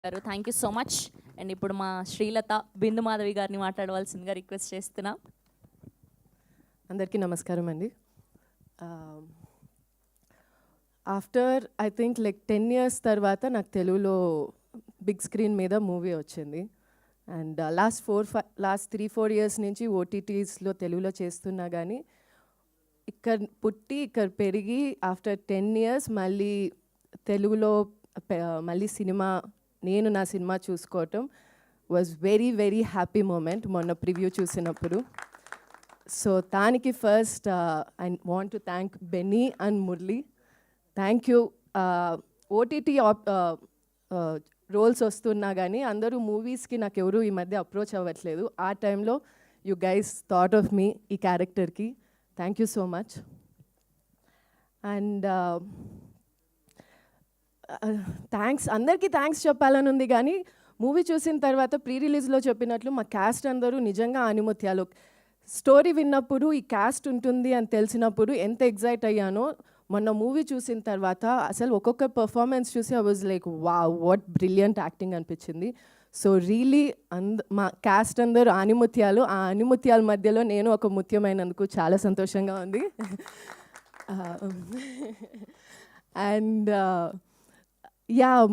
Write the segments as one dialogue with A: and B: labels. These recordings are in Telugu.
A: గారు thank you so much. And ఇప్పుడు మా శ్రీలత బిందు మాధవి గారిని మాట్లాడవలసిందిగా రిక్వెస్ట్ చేస్తున్నాం.
B: అందరికీ నమస్కారం అండి. After I think like 10 years తర్వాత నాకు తెలుగులో బిగ్ స్క్రీన్ మీద మూవీ వచ్చింది. అండ్ లాస్ట్ 3-4 years నుంచి ఓటీటీస్లో తెలుగులో చేస్తున్నా కానీ ఇక్కడ పుట్టి ఇక్కడ పెరిగి ఆఫ్టర్ 10 years మళ్ళీ తెలుగులో మళ్ళీ నేను నా సినిమా చూసుకోవటం was very very happy moment మొన్న ప్రివ్యూ చూసినప్పుడు. సో దానికి first I want to thank Benny and Murali. Thank you. OTT roles వస్తున్నా కానీ అందరూ మూవీస్కి నాకు ఎవరు ఈ మధ్య అప్రోచ్ అవ్వట్లేదు. ఆ టైంలో యూ గైస్ థాట్ ఆఫ్ మీ ఈ క్యారెక్టర్కి. Thank you so much. And అందరికీ థ్యాంక్స్ చెప్పాలని ఉంది కానీ మూవీ చూసిన తర్వాత ప్రీ రిలీజ్లో చెప్పినట్లు మా క్యాస్ట్ అందరూ నిజంగా ఆనిముత్యాలు. స్టోరీ విన్నప్పుడు ఈ క్యాస్ట్ ఉంటుంది అని తెలిసినప్పుడు ఎంత ఎగ్జైట్ అయ్యానో మొన్న మూవీ చూసిన తర్వాత అసలు ఒక్కొక్క పర్ఫార్మెన్స్ చూసి I was like wow what brilliant acting అనిపించింది. సో రియలీ మా క్యాస్ట్ అందరూ ఆనిముత్యాలు. ఆ ఆనిముత్యాల మధ్యలో నేను ఒక ముత్యమైనందుకు చాలా సంతోషంగా ఉంది. And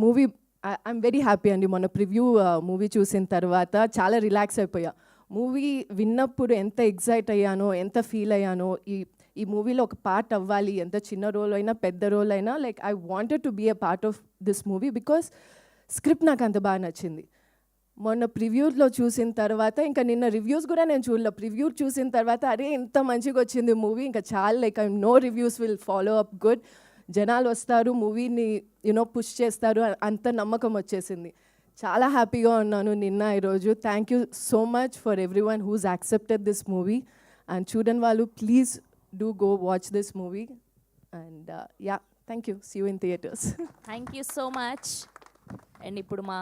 B: movie I'm very happy అండి. మొన్న ప్రివ్యూ మూవీ చూసిన తర్వాత చాలా రిలాక్స్ అయిపోయా. మూవీ విన్నప్పుడు ఎంత ఎగ్జైట్ అయ్యానో, ఎంత ఫీల్ అయ్యానో, ఈ మూవీలో ఒక పార్ట్ అవ్వాలి, ఎంత చిన్న రోల్ అయినా పెద్ద రోల్ అయినా like I wanted to be a part of this movie because script నాకు అంత బాగా నచ్చింది. మొన్న ప్రివ్యూలో చూసిన తర్వాత ఇంకా నిన్న రివ్యూస్ కూడా నేను చూడలే. ప్రివ్యూ చూసిన తర్వాత అరే ఇంత మంచిగా వచ్చింది మూవీ, ఇంకా చాలా like I know reviews will follow up good. జనాలు వస్తారు, మూవీని పుష్ చేస్తారు, అంత నమ్మకం వచ్చేసింది. చాలా హ్యాపీగా ఉన్నాను నిన్న ఈరోజు. Thank you so much for everyone who's accepted this movie. And చూడని వాళ్ళు please do go watch this movie. And thank you. See you in theatres.
A: Thank you so much. And ఇప్పుడు మా